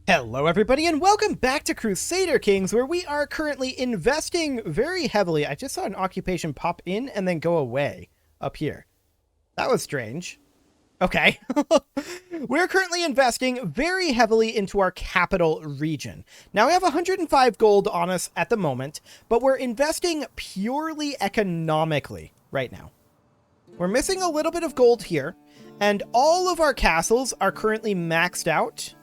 Hello everybody and welcome back to Crusader Kings, where we are currently investing very heavily. I just saw an occupation pop in and then go away up here. That was strange. Okay. We're currently investing very heavily into our capital region. Now we have 105 gold on us at the moment, but we're investing purely economically right now. We're missing a little bit of gold here, and all of our castles are currently maxed out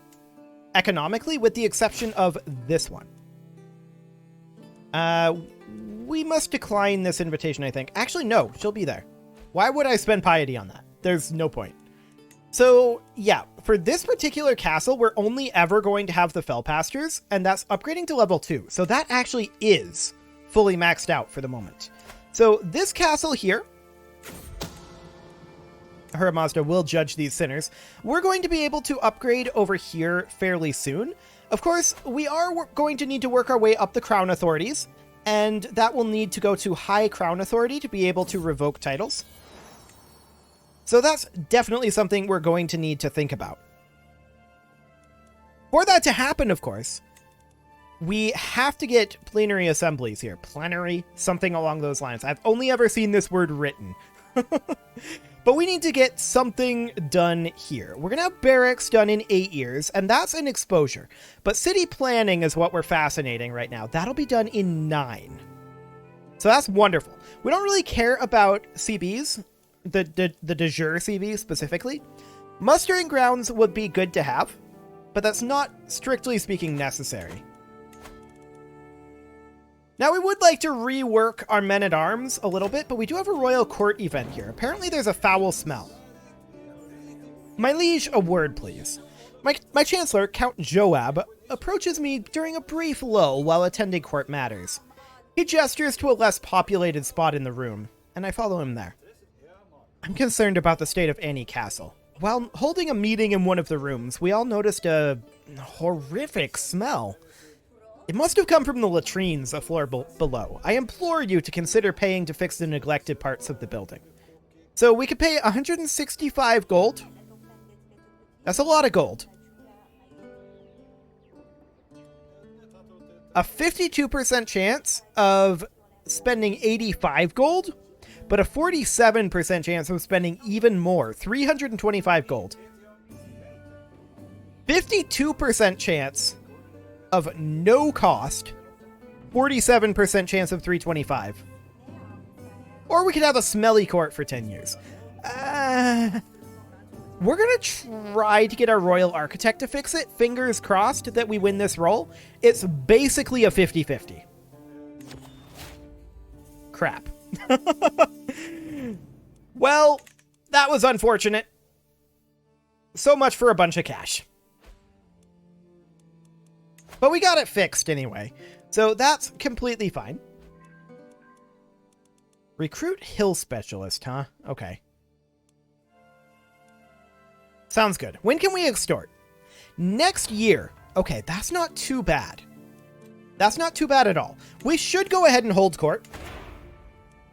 economically, with the exception of this one. We must decline this invitation, I think. Actually, no, she'll be there. Why would I spend piety on that? There's no point. So, yeah, for this particular castle, we're only ever going to have the Fellpastors, and that's upgrading to level 2. So that actually is fully maxed out for the moment. So this castle here, Her Mazda will judge these sinners. We're going to be able to upgrade over here fairly soon. Of course, we are going to need to work our way up the Crown Authorities, and that will need to go to High Crown Authority to be able to revoke titles. So that's definitely something we're going to need to think about. For that to happen, of course, we have to get plenary assemblies here. Plenary, something along those lines. I've only ever seen this word written. But we need to get something done here. We're going to have barracks done in 8 years, and that's an exposure. But city planning is what we're fascinating right now. That'll be done in 9. So that's wonderful. We don't really care about CBs, the de jure CB specifically. Mustering grounds would be good to have, but that's not, strictly speaking, necessary. Now, we would like to rework our men-at-arms a little bit, but we do have a royal court event here. Apparently, there's a foul smell. My liege, a word, please. My chancellor, Count Joab, approaches me during a brief lull while attending court matters. He gestures to a less populated spot in the room, and I follow him there. I'm concerned about the state of Annie Castle. While holding a meeting in one of the rooms, we all noticed a horrific smell. It must have come from the latrines a floor below. I implore you to consider paying to fix the neglected parts of the building. So we could pay 165 gold. That's a lot of gold. A 52% chance of spending 85 gold, but a 47% chance of spending even more, 325 gold. 52% chance of no cost, 47% chance of 325. Or we could have a smelly court for 10 years. We're gonna try to get our royal architect to fix it. Fingers crossed that we win this roll. It's basically a 50-50. Crap. Well, that was unfortunate. So much for a bunch of cash. But we got it fixed anyway, so that's completely fine. Recruit Hill Specialist, huh? Okay. Sounds good. When can we extort? Next year. Okay, that's not too bad. That's not too bad at all. We should go ahead and hold court.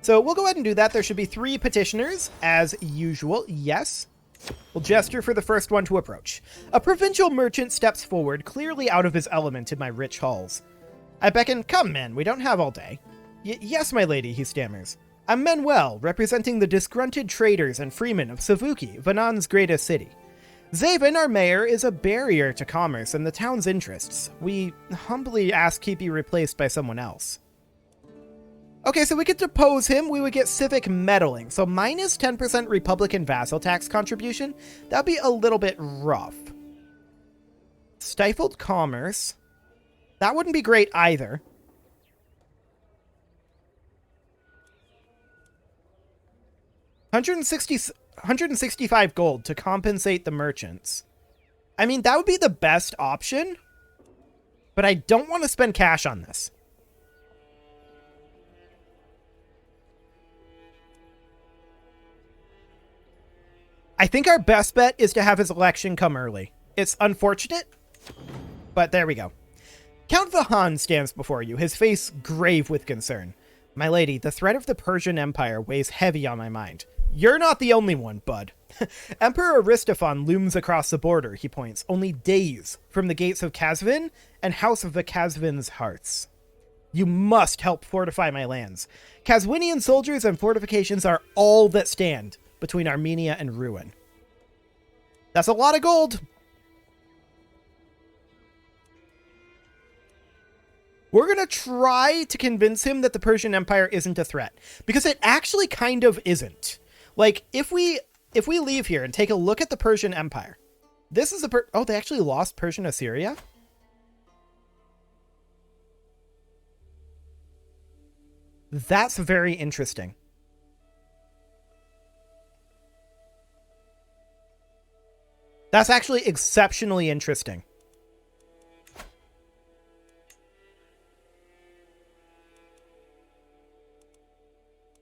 So we'll go ahead and do that. There should be 3 petitioners, as usual. Yes. We'll gesture for the first one to approach. A provincial merchant steps forward, clearly out of his element in my rich halls. I beckon, "Come, men, we don't have all day." Yes, my lady," he stammers. "I'm Manuel, representing the disgruntled traders and freemen of Savuki, Vanan's greatest city. Zaven, our mayor, is a barrier to commerce and the town's interests. We humbly ask he be replaced by someone else." Okay, so we could depose him. We would get civic meddling. So minus 10% Republican vassal tax contribution. That'd be a little bit rough. Stifled commerce. That wouldn't be great either. $165 gold to compensate the merchants. I mean, that would be the best option, but I don't want to spend cash on this. I think our best bet is to have his election come early. It's unfortunate, but there we go. Count Vahan stands before you, his face grave with concern. My lady, the threat of the Persian Empire weighs heavy on my mind. You're not the only one, bud. Emperor Aristophon looms across the border, he points, only days from the gates of Kazvin and House of the Kazvin's hearts. You must help fortify my lands. Kazwinian soldiers and fortifications are all that stand between Armenia and ruin. That's a lot of gold. We're going to try to convince him that the Persian Empire isn't a threat, because it actually kind of isn't. Like, if we leave here and take a look at the Persian Empire, this is oh, they actually lost Persian Assyria? That's very interesting. That's actually exceptionally interesting.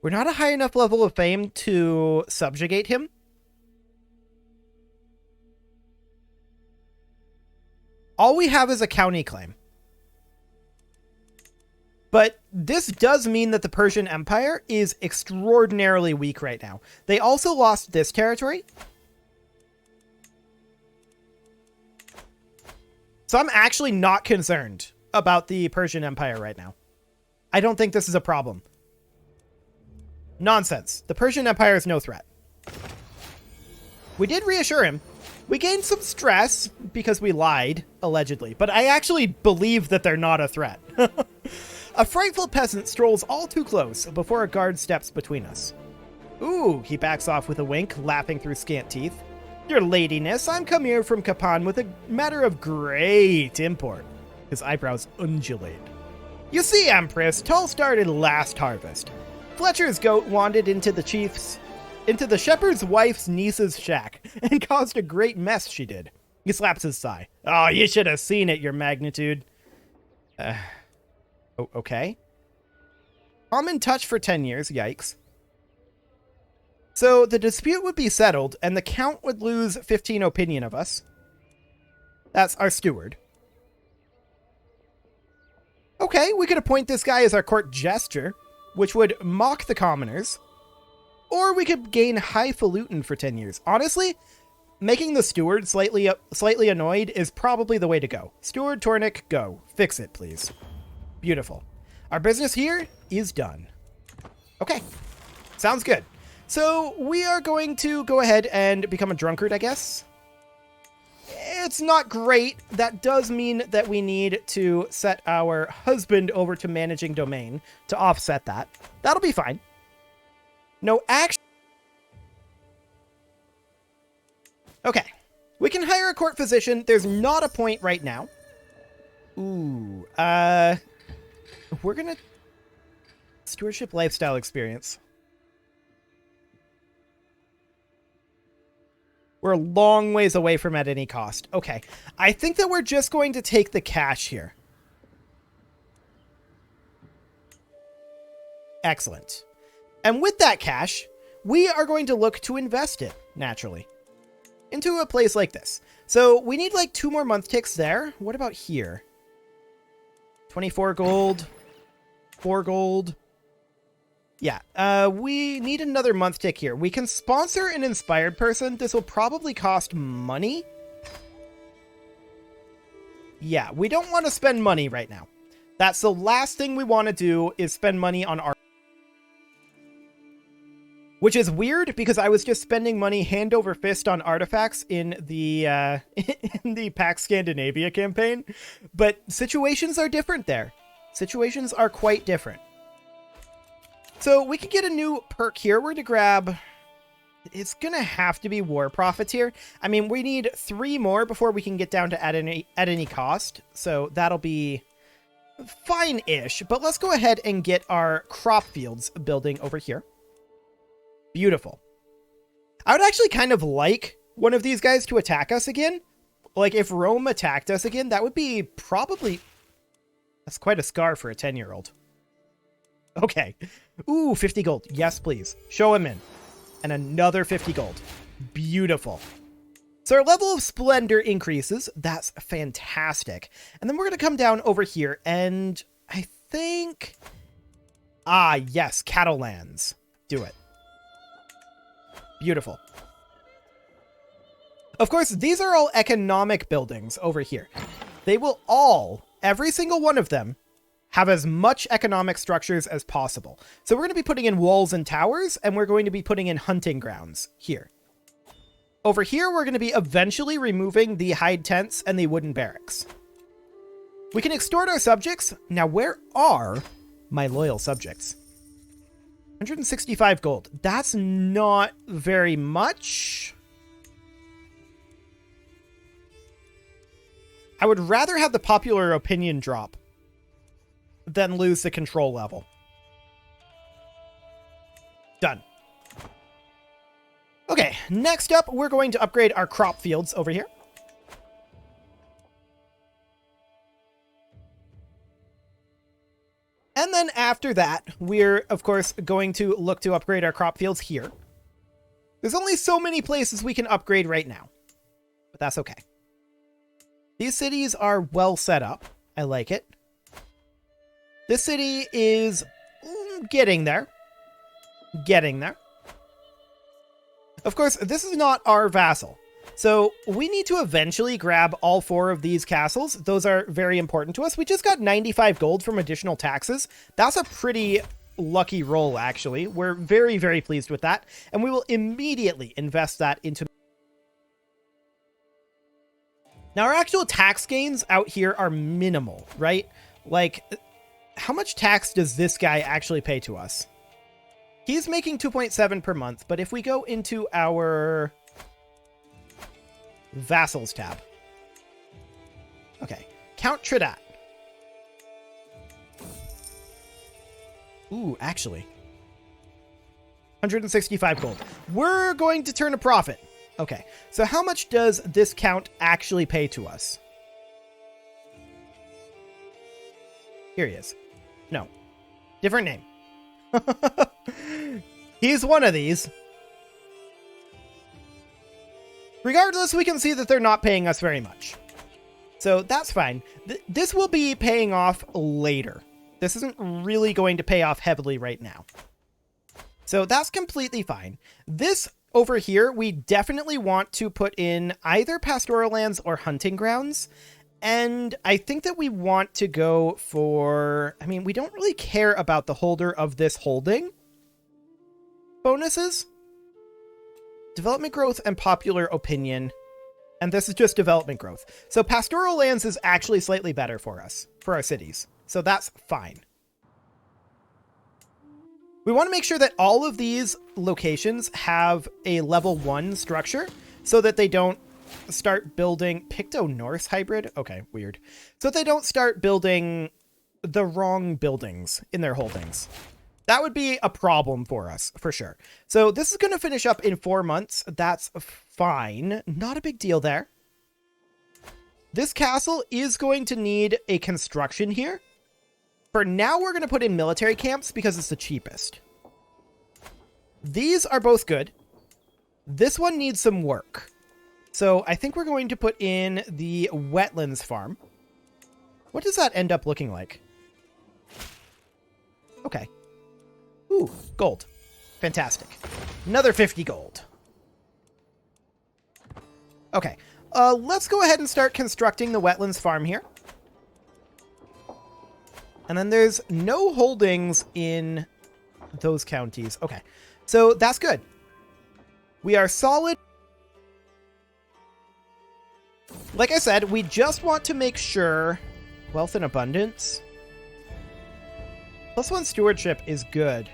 We're not a high enough level of fame to subjugate him. All we have is a county claim. But this does mean that the Persian Empire is extraordinarily weak right now. They also lost this territory. So I'm actually not concerned about the Persian Empire right now. I don't think this is a problem. Nonsense. The Persian Empire is no threat. We did reassure him. We gained some stress because we lied, allegedly, but I actually believe that they're not a threat. A frightful peasant strolls all too close before a guard steps between us. Ooh, he backs off with a wink, laughing through scant teeth. Your ladiness, I'm come here from Kapan with a matter of great import. His eyebrows undulate. You see, Empress, Tull started last harvest. Fletcher's goat wandered into the shepherd's wife's niece's shack and caused a great mess, she did. He slaps his thigh. Oh, you should have seen it, your magnitude. Okay. I'm in touch for 10 years, yikes. So the dispute would be settled, and the Count would lose 15 opinion of us. That's our steward. Okay, we could appoint this guy as our court jester, which would mock the commoners. Or we could gain highfalutin for 10 years. Honestly, making the steward slightly annoyed is probably the way to go. Steward Tornik, go. Fix it, please. Beautiful. Our business here is done. Okay. Sounds good. So we are going to go ahead and become a drunkard, I guess. It's not great. That does mean that we need to set our husband over to managing domain to offset that. That'll be fine. No action. Okay. We can hire a court physician. There's not a point right now. Ooh. We're gonna... Stewardship lifestyle experience. We're a long ways away from at any cost. Okay. I think that we're just going to take the cash here. Excellent. And with that cash, we are going to look to invest it, naturally, into a place like this. So we need like 2 more month ticks there. What about here? 24 gold, 4 gold. Yeah, we need another month tick here. We can sponsor an inspired person. This will probably cost money. Yeah, we don't want to spend money right now. That's the last thing we want to do is spend money on art. Which is weird because I was just spending money hand over fist on artifacts in the in the Pax Scandinavia campaign. But situations are different there. Situations are quite different. So we can get a new perk here. We're going to grab... It's going to have to be War Profits here. I mean, we need 3 more before we can get down to at any cost. So that'll be fine-ish. But let's go ahead and get our crop fields building over here. Beautiful. I would actually kind of like one of these guys to attack us again. Like, if Rome attacked us again, that would be probably... That's quite a scar for a 10-year-old. Okay. Ooh, 50 gold. Yes, please. Show him in. And another 50 gold. Beautiful. So our level of splendor increases. That's fantastic. And then we're going to come down over here and I think... Ah, yes. Cattle lands. Do it. Beautiful. Of course, these are all economic buildings over here. They will all, every single one of them, have as much economic structures as possible. So we're going to be putting in walls and towers, and we're going to be putting in hunting grounds here. Over here, we're going to be eventually removing the hide tents and the wooden barracks. We can extort our subjects. Now, where are my loyal subjects? 165 gold. That's not very much. I would rather have the popular opinion drop than lose the control level. Done. Okay, next up, we're going to upgrade our crop fields over here. And then after that, we're, of course, going to look to upgrade our crop fields here. There's only so many places we can upgrade right now, but that's okay. These cities are well set up. I like it. This city is getting there. Getting there. Of course, this is not our vassal. So we need to eventually grab all 4 of these castles. Those are very important to us. We just got 95 gold from additional taxes. That's a pretty lucky roll, actually. We're very, very pleased with that. And we will immediately invest that into... Now, our actual tax gains out here are minimal, right? Like, how much tax does this guy actually pay to us? He's making 2.7 per month, but if we go into our vassals tab. Okay, Count Tridat. Ooh, actually. 165 gold. We're going to turn a profit. Okay, so how much does this count actually pay to us? Here he is. No. Different name. He's one of these. Regardless, we can see that they're not paying us very much. So that's fine. This will be paying off later. This isn't really going to pay off heavily right now. So that's completely fine. This over here, we definitely want to put in either pastoral lands or hunting grounds. And I think that we want to go for... I mean, we don't really care about the holder of this holding bonuses. Development growth and popular opinion. And this is just development growth. So pastoral lands is actually slightly better for us, for our cities. So that's fine. We want to make sure that all of these locations have a level 1 structure so that they don't start building Picto-Norse hybrid. Okay, weird. So that they don't start building the wrong buildings in their holdings. That would be a problem for us, for sure. So this is going to finish up in 4 months. That's fine. Not a big deal there. This castle is going to need a construction here. For now, we're going to put in military camps because it's the cheapest. These are both good. This one needs some work. So I think we're going to put in the wetlands farm. What does that end up looking like? Okay. Ooh, gold. Fantastic. Another 50 gold. Okay. Let's go ahead and start constructing the wetlands farm here. And then there's no holdings in those counties. Okay. So that's good. We are solid. Like I said, we just want to make sure wealth and abundance. +1 stewardship is good.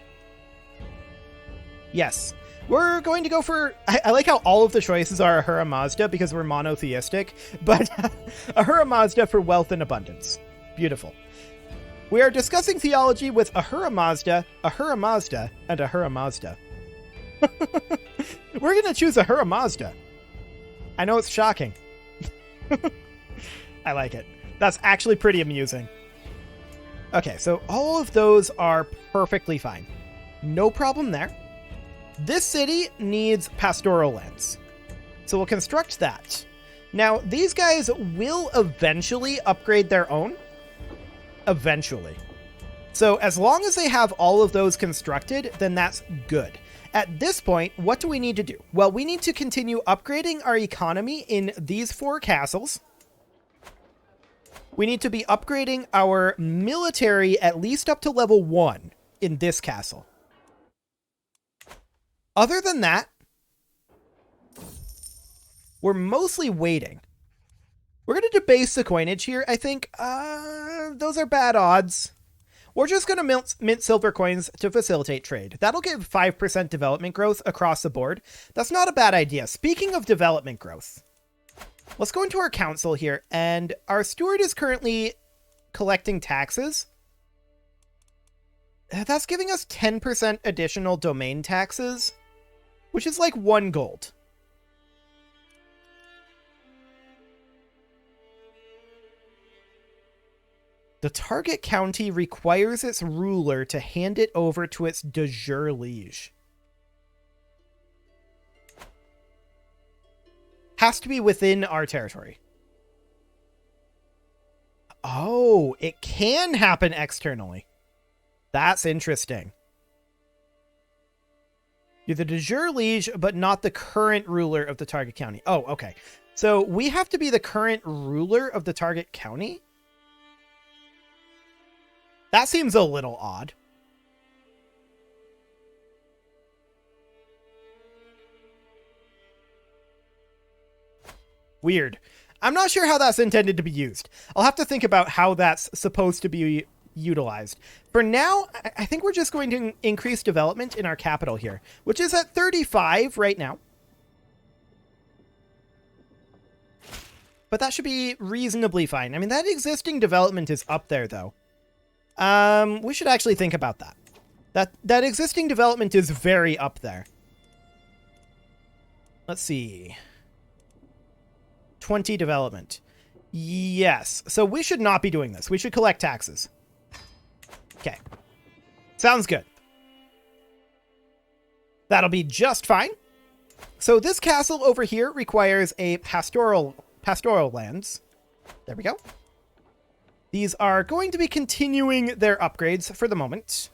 Yes. We're going to go for... I like how all of the choices are Ahura Mazda because we're monotheistic, but Ahura Mazda for wealth and abundance. Beautiful. We are discussing theology with Ahura Mazda, and Ahura Mazda. We're going to choose Ahura Mazda. I know it's shocking. I like it. That's actually pretty amusing. Okay, so all of those are perfectly fine. No problem there. This city needs pastoral lands. So we'll construct that. Now, these guys will eventually upgrade their own. Eventually. So as long as they have all of those constructed, then that's good. At this point, what do we need to do? Well, we need to continue upgrading our economy in these 4 castles. We need to be upgrading our military at least up to level 1 in this castle. Other than that, we're mostly waiting. We're going to debase the coinage here, I think. Those are bad odds. We're just going to mint silver coins to facilitate trade. That'll give 5% development growth across the board. That's not a bad idea. Speaking of development growth, let's go into our council here, and our steward is currently collecting taxes. That's giving us 10% additional domain taxes, which is like 1 gold. The target county requires its ruler to hand it over to its de jure liege. Has to be within our territory. Oh, it can happen externally. That's interesting. You're the de jure liege, but not the current ruler of the target county. Oh, okay. So we have to be the current ruler of the target county? That seems a little odd. Weird. I'm not sure how that's intended to be used. I'll have to think about how that's supposed to be utilized. For now, I think we're just going to increase development in our capital here, which is at 35 right now. But that should be reasonably fine. I mean, that existing development is up there, though. We should actually think about that. That existing development is very up there. Let's see. 20 development. Yes. So we should not be doing this. We should collect taxes. Okay. Sounds good. That'll be just fine. So this castle over here requires a pastoral lands. There we go. These are going to be continuing their upgrades for the moment.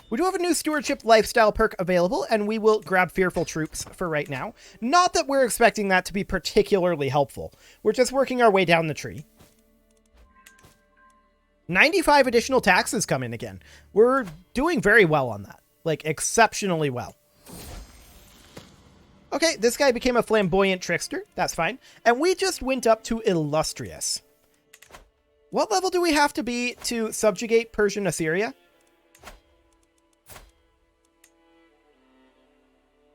We do have a new stewardship lifestyle perk available, and we will grab fearful troops for right now. Not that we're expecting that to be particularly helpful. We're just working our way down the tree. 95 additional taxes come in again. We're doing very well on that. Like, exceptionally well. Okay, this guy became a flamboyant trickster. That's fine. And we just went up to illustrious. What level do we have to be to subjugate Persian Assyria?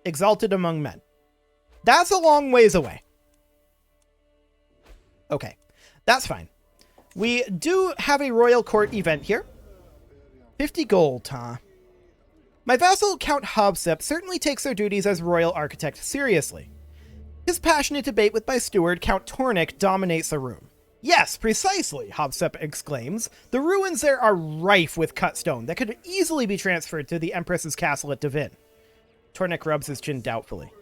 Exalted among men. That's a long ways away. Okay, that's fine. We do have a royal court event here. 50 gold, huh? My vassal, Count Hobsep, certainly takes their duties as royal architect seriously. His passionate debate with my steward, Count Tornik, dominates the room. Yes, precisely, Hobsep exclaims. The ruins there are rife with cut stone that could easily be transferred to the Empress's castle at Devin. Tornik rubs his chin doubtfully.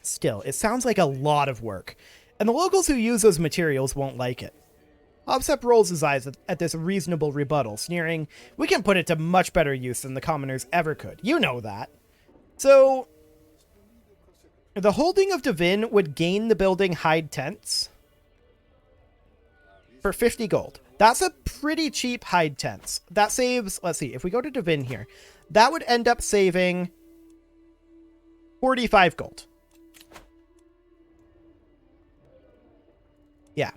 Still, it sounds like a lot of work, and the locals who use those materials won't like it. Hobsep rolls his eyes at this reasonable rebuttal, sneering, "We can put it to much better use than the commoners ever could. You know that." So, the holding of Devin would gain the building hide tents for 50 gold. That's a pretty cheap hide tents. That saves, let's see, if we go to Devin here, that would end up saving 45 gold. Yeah.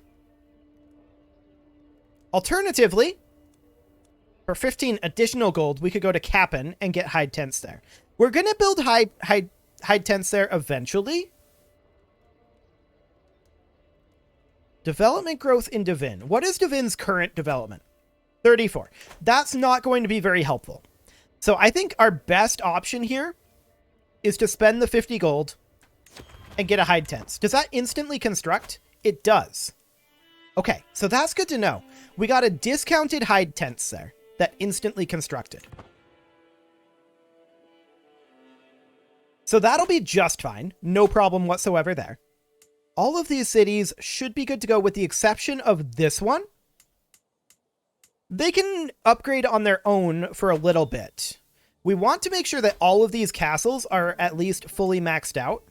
Alternatively, for 15 additional gold, we could go to Kappen and get hide tents there. We're going to build hide tents there eventually. Development growth in Devin. What is Devin's current development? 34. That's not going to be very helpful. So I think our best option here is to spend the 50 gold and get a hide tents. Does that instantly construct? It does. Okay, so that's good to know. We got a discounted hide tents there that instantly constructed. So that'll be just fine. No problem whatsoever there. All of these cities should be good to go with the exception of this one. They can upgrade on their own for a little bit. We want to make sure that all of these castles are at least fully maxed out.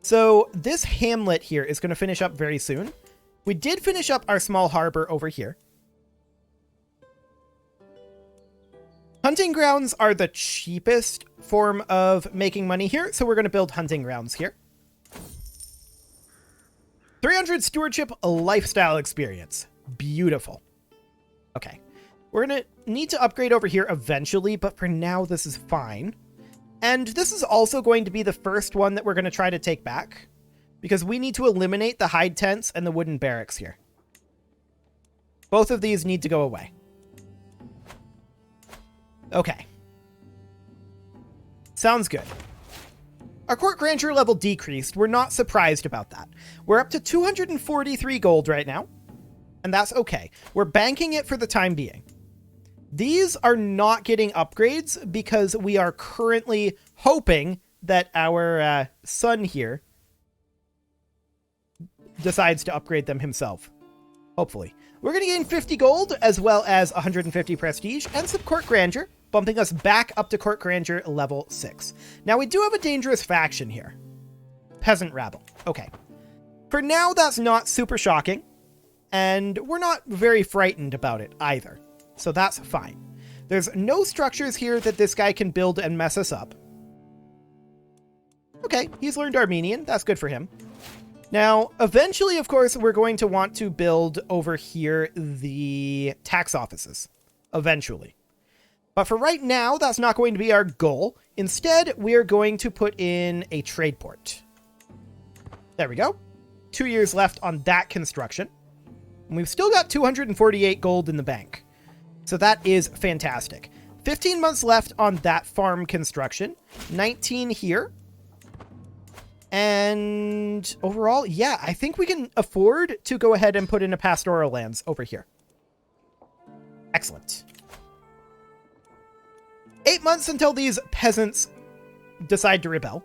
So this hamlet here is going to finish up very soon. We did finish up our small harbor over here. Hunting grounds are the cheapest form of making money here, so we're going to build hunting grounds here. 300 stewardship lifestyle experience. Beautiful. Okay. We're going to need to upgrade over here eventually, but for now, this is fine. And this is also going to be the first one that we're going to try to take back, because we need to eliminate the hide tents and the wooden barracks here. Both of these need to go away. Okay. Sounds good. Our court grandeur level decreased. We're not surprised about that. We're up to 243 gold right now, and that's okay. We're banking it for the time being. These are not getting upgrades because we are currently hoping that our son here decides to upgrade them himself. Hopefully. We're going to gain 50 gold as well as 150 prestige and some court grandeur, bumping us back up to court grandeur level 6. Now we do have a dangerous faction here. Peasant rabble. Okay. For now, that's not super shocking, and we're not very frightened about it either. So that's fine. There's no structures here that this guy can build and mess us up. Okay, he's learned Armenian. That's good for him. Now, eventually, of course, we're going to want to build over here the tax offices. Eventually. But for right now, that's not going to be our goal. Instead, we are going to put in a trade port. There we go. 2 years left on that construction. And we've still got 248 gold in the bank. So that is fantastic. 15 months left on that farm construction. 19 here. And overall, yeah, I think we can afford to go ahead and put in a pastoral lands over here. Excellent. 8 months until these peasants decide to rebel.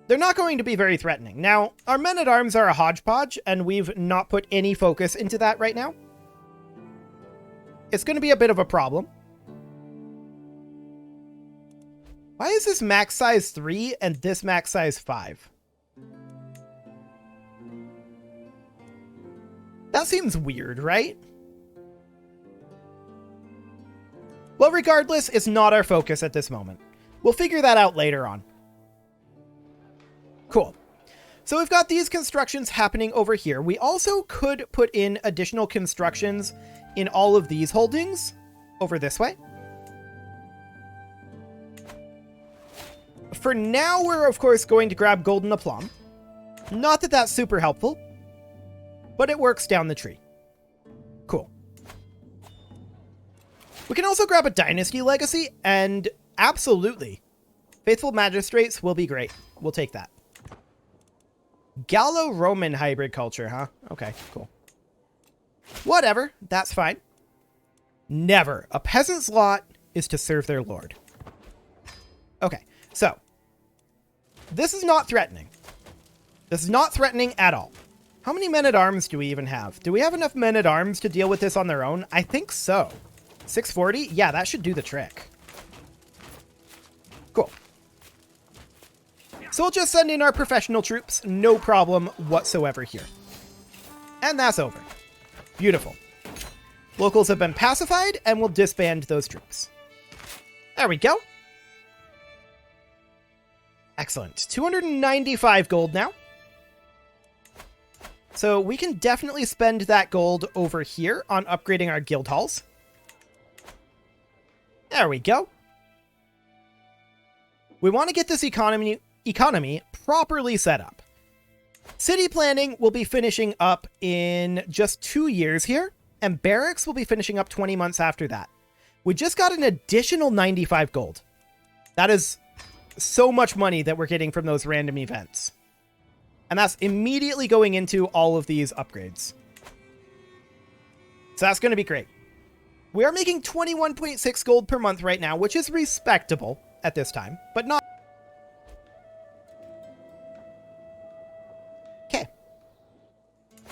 They're not going to be very threatening. Now, our men-at-arms are a hodgepodge, and we've not put any focus into that right now. It's going to be a bit of a problem. Why is this max size 3 and this max size 5? That seems weird, right? Well, regardless, it's not our focus at this moment. We'll figure that out later on. Cool. So we've got these constructions happening over here. We also could put in additional constructions in all of these holdings over this way. For now, we're of course going to grab golden aplomb. Not that that's super helpful, but it works down the tree. Cool. We can also grab a dynasty legacy, and absolutely, faithful magistrates will be great. We'll take that. Gallo-Roman hybrid culture, huh? Okay, cool. Whatever, that's fine. Never. A peasant's lot is to serve their lord. Okay, so this is not threatening. This is not threatening at all. How many men-at-arms do we even have? Do we have enough men-at-arms to deal with this on their own? I think so. 640? Yeah, that should do the trick. Cool. So we'll just send in our professional troops. No problem whatsoever here. And that's over. Beautiful. Locals have been pacified, and we'll disband those troops. There we go. Excellent. 295 gold now. So we can definitely spend that gold over here on upgrading our guild halls. There we go. We want to get this economy properly set up. City planning will be finishing up in just 2 years here, and barracks will be finishing up 20 months after that. We just got an additional 95 gold. That is so much money that we're getting from those random events. And that's immediately going into all of these upgrades. So that's going to be great. We are making 21.6 gold per month right now, which is respectable at this time, but not... Okay.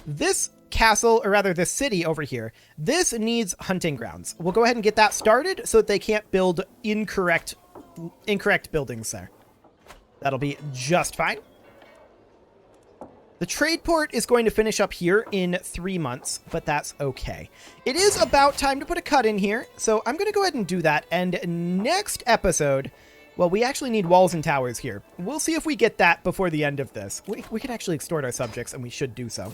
This castle, or rather this city over here, this needs hunting grounds. We'll go ahead and get that started so that they can't build incorrect buildings there. That'll be just fine. The trade port is going to finish up here in 3 months, but that's okay. It is about time to put a cut in here, so I'm going to go ahead and do that. And next episode, well, we actually need walls and towers here. We'll see if we get that before the end of this. We can actually extort our subjects, and we should do so.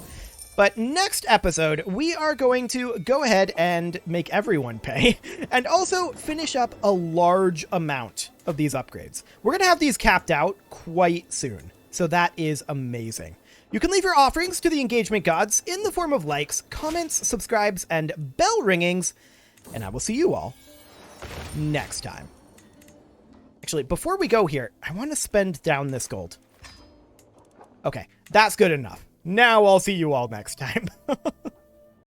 But next episode, we are going to go ahead and make everyone pay, and also finish up a large amount of these upgrades. We're going to have these capped out quite soon, so that is amazing. You can leave your offerings to the engagement gods in the form of likes, comments, subscribes, and bell ringings, and I will see you all next time. Actually, before we go here, I want to spend down this gold. Okay, that's good enough. Now I'll see you all next time.